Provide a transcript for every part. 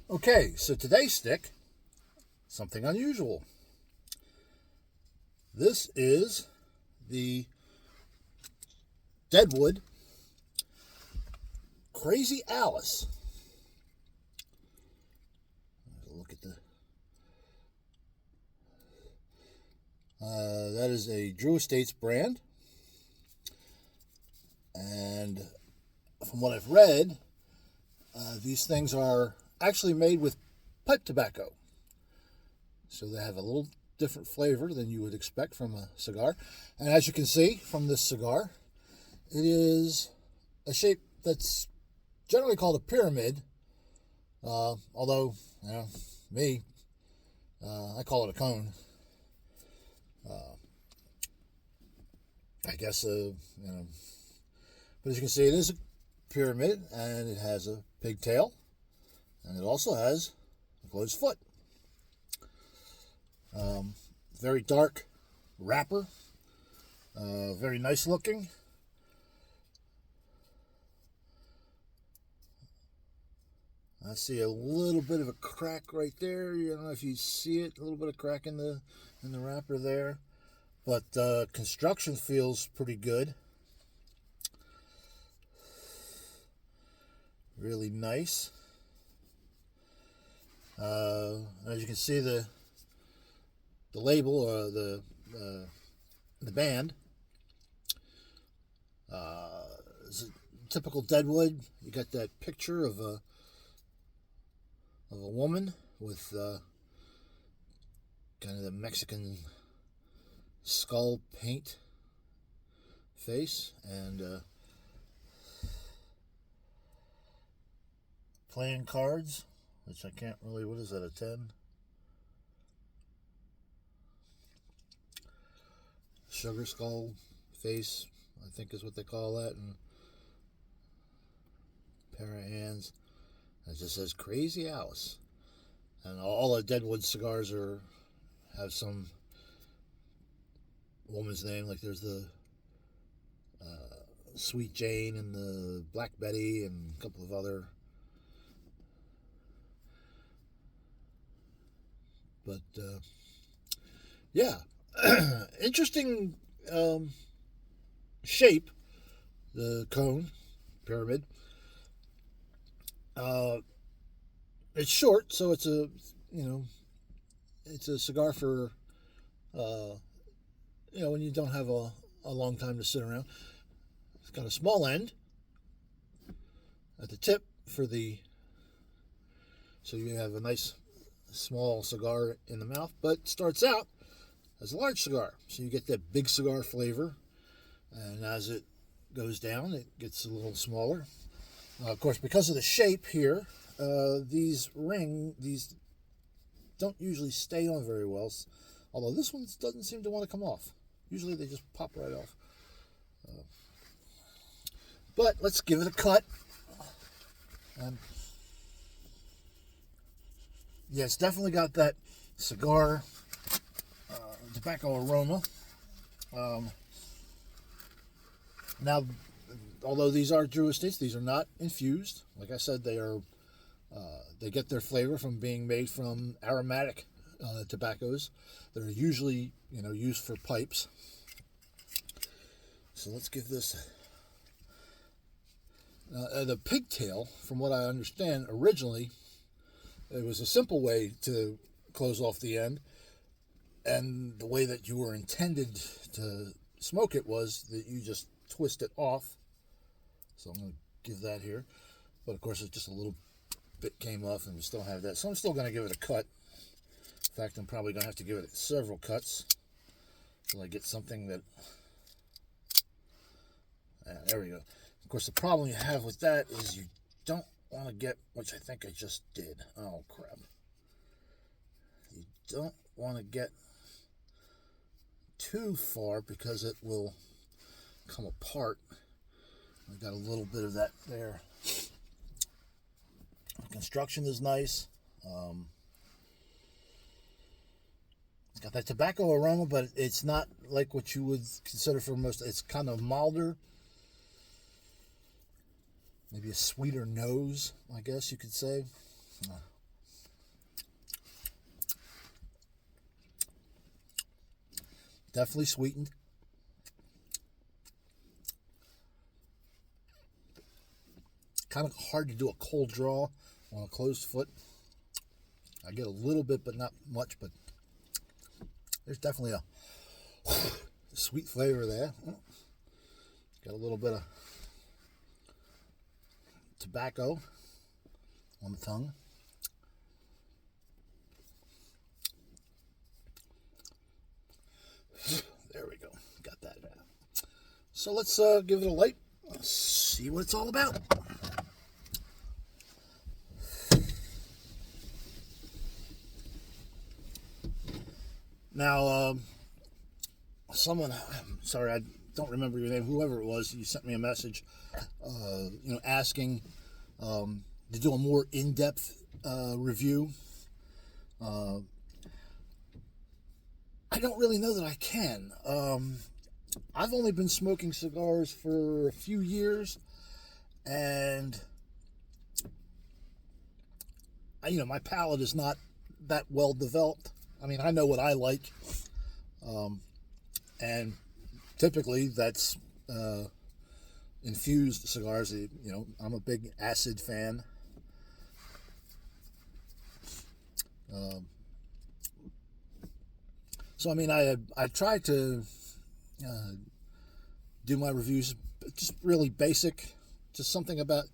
Okay, so today's stick, something unusual. This is the Deadwood Crazy Alice. Look at the. That is a Drew Estates brand, and from what I've read, these things are actually made with pipe tobacco. So they have a little different flavor than you would expect from a cigar. And as you can see from this cigar, it is a shape that's generally called a pyramid. Although, me, I call it a cone. I guess, but as you can see, it is a pyramid, and it has a pigtail, and it also has a closed foot. Very dark wrapper, very nice looking. I see a little bit of a crack right there. I don't know if you see it, a little bit of crack in the wrapper there, but construction feels pretty good. Really nice. As you can see, the label or the band is a typical Deadwood. You got that picture of a woman with kind of the Mexican skull paint face, and playing cards, which I can't really. What is that? A 10? Sugar skull face, I think is what they call that, and a pair of hands. It just says Crazy Alice. And all the Deadwood cigars have some woman's name. Like there's the Sweet Jane and the Black Betty and a couple of other. But yeah, interesting shape. The cone pyramid. It's short, so it's a cigar for when you don't have a long time to sit around. It's got a small end at the tip so you have a nice small cigar in the mouth, but starts out as a large cigar, so you get that big cigar flavor, and as it goes down, it gets a little smaller. Of course, because of the shape here, these don't usually stay on very well, although this one doesn't seem to want to come off. Usually they just pop right off. But let's give it a cut. Yeah, it's definitely got that cigar tobacco aroma. Now, although these are Drew Estates, these are not infused. Like I said, they get their flavor from being made from aromatic tobaccos that are usually used for pipes. So let's give this the pigtail. From what I understand, originally it was a simple way to close off the end, and the way that you were intended to smoke it was that you just twist it off. So I'm going to give that here. But of course, it's just a little bit came off, and we still have that. So I'm still going to give it a cut. In fact, I'm probably going to have to give it several cuts until I get something that. There we go. Of course, the problem you have with that is you don't want to get, which I think I just did. Oh, crap. You don't want to get too far because it will come apart. I got a little bit of that there. The construction is nice. It's got that tobacco aroma, but it's not like what you would consider for most. It's kind of milder. Maybe a sweeter nose, I guess you could say. Definitely sweetened. Kind of hard to do a cold draw on a closed foot. I get a little bit, but not much. But there's definitely a sweet flavor there. Got a little bit of tobacco on the tongue. There we go. Got that. So let's give it a light. Let's see what it's all about. Now, someone, I'm sorry, I don't remember your name, whoever it was, you sent me a message, asking to do a more in-depth review. I don't really know that I can. I've only been smoking cigars for a few years, and my palate is not that well developed. I mean, I know what I like, and typically that's infused cigars. I'm a big acid fan. So I mean, I try to do my reviews just really basic, just something about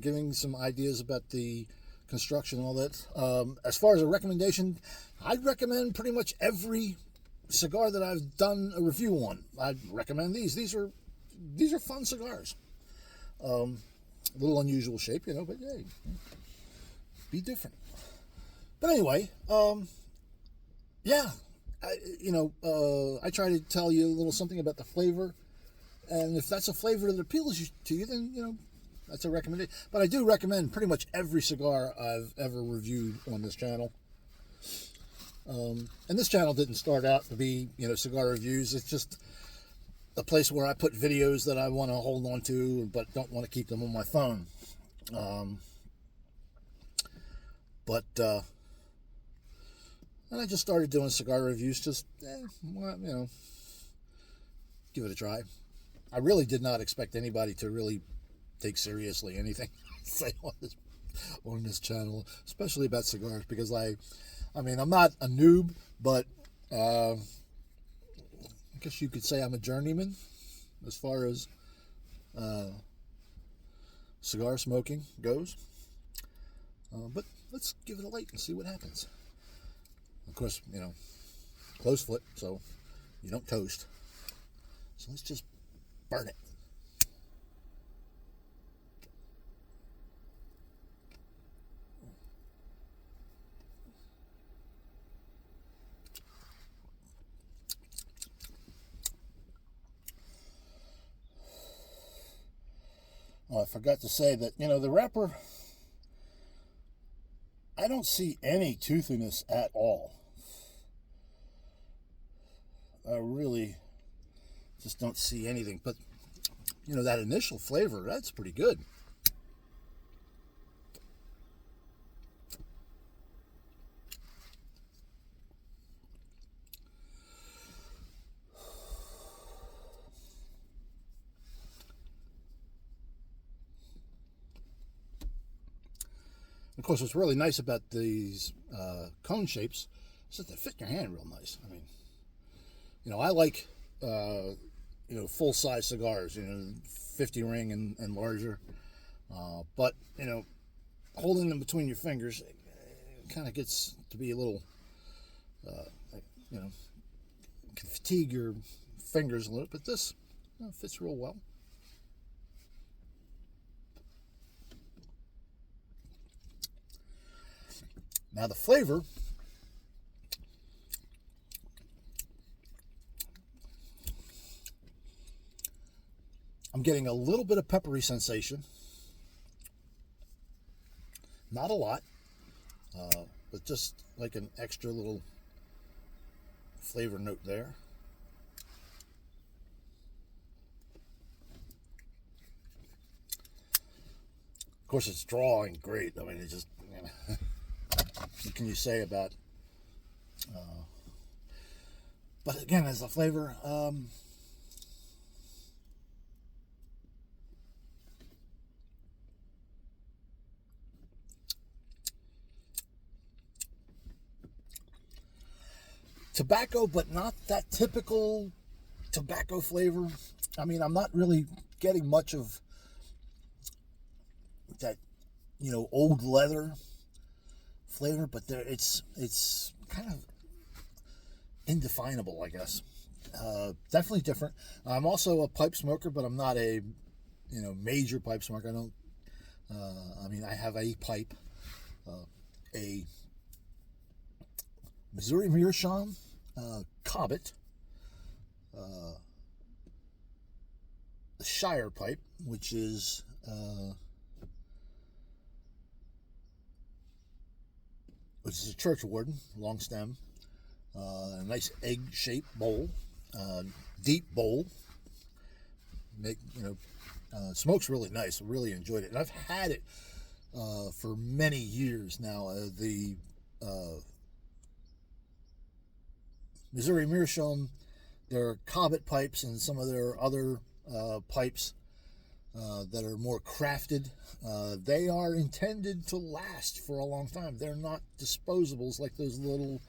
giving some ideas about the construction and all that. As far as a recommendation, I'd recommend pretty much every cigar that I've done a review on. I'd recommend these. These are fun cigars. A little unusual shape, but hey, be different. But anyway, yeah, I try to tell you a little something about the flavor, and if that's a flavor that appeals to you, then that's a recommendation. But I do recommend pretty much every cigar I've ever reviewed on this channel. And this channel didn't start out to be, cigar reviews. It's just a place where I put videos that I want to hold on to, but don't want to keep them on my phone. And I just started doing cigar reviews, just, give it a try. I really did not expect anybody to really take seriously anything I say on this channel, especially about cigars, because I mean, I'm not a noob, but I guess you could say I'm a journeyman as far as cigar smoking goes. But let's give it a light and see what happens. Of course, closed foot, so you don't toast. So let's just burn it. Oh, I forgot to say that, the wrapper, I don't see any toothiness at all. I really just don't see anything. But, that initial flavor, that's pretty good. Of course, what's really nice about these cone shapes is that they fit in your hand real nice. I mean, I like, full-size cigars, 50 ring and larger. But, holding them between your fingers, it kind of gets to be a little, can fatigue your fingers a little. But this fits real well. Now the flavor, I'm getting a little bit of peppery sensation. Not a lot, but just like an extra little flavor note there. Of course, it's drawing great. I mean, it just, what can you say about But again, as a flavor, tobacco, but not that typical tobacco flavor. I mean, I'm not really getting much of that, old leather flavor, but it's kind of indefinable, I guess. Definitely different. I'm also a pipe smoker, but I'm not a major pipe smoker. I don't. I mean, I have a pipe, a Missouri Meerschaum Cobbett, the Shire pipe, which is a church warden, long stem, a nice egg-shaped bowl, deep bowl. Smokes really nice. Really enjoyed it, and I've had it for many years now. The Missouri Meerschaum, their Cobbett pipes, and some of their other pipes that are more crafted. They are intended to last for a long time. They're not disposables like those little.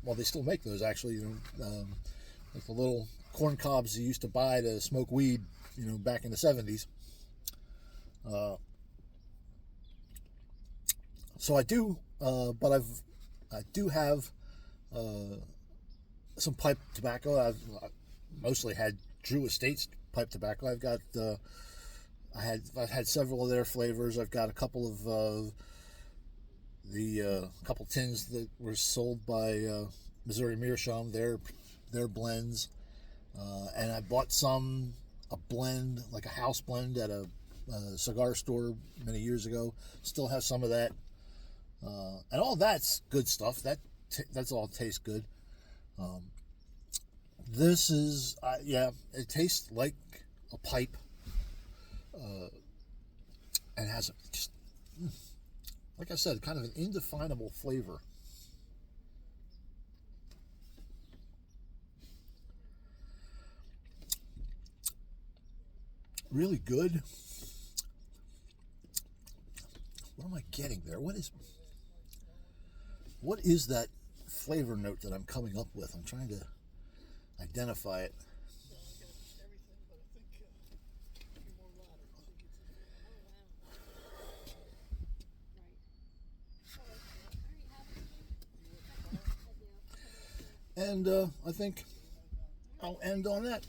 Well, they still make those actually. Like the little corn cobs you used to buy to smoke weed, back in the 70s. So I do, but I do have some pipe tobacco. I've mostly had Drew Estates pipe tobacco. I've had several of their flavors. I've got a couple of the couple tins that were sold by Missouri Meerschaum, their blends, and I bought a blend, like a house blend, at a cigar store many years ago. Still have some of that, and all that's good stuff. That's all tastes good. This is, it tastes like a pipe, and has just, like I said, kind of an indefinable flavor. Really good. What am I getting there? What is that flavor note that I'm coming up with? I'm trying to identify it. And I think I'll end on that.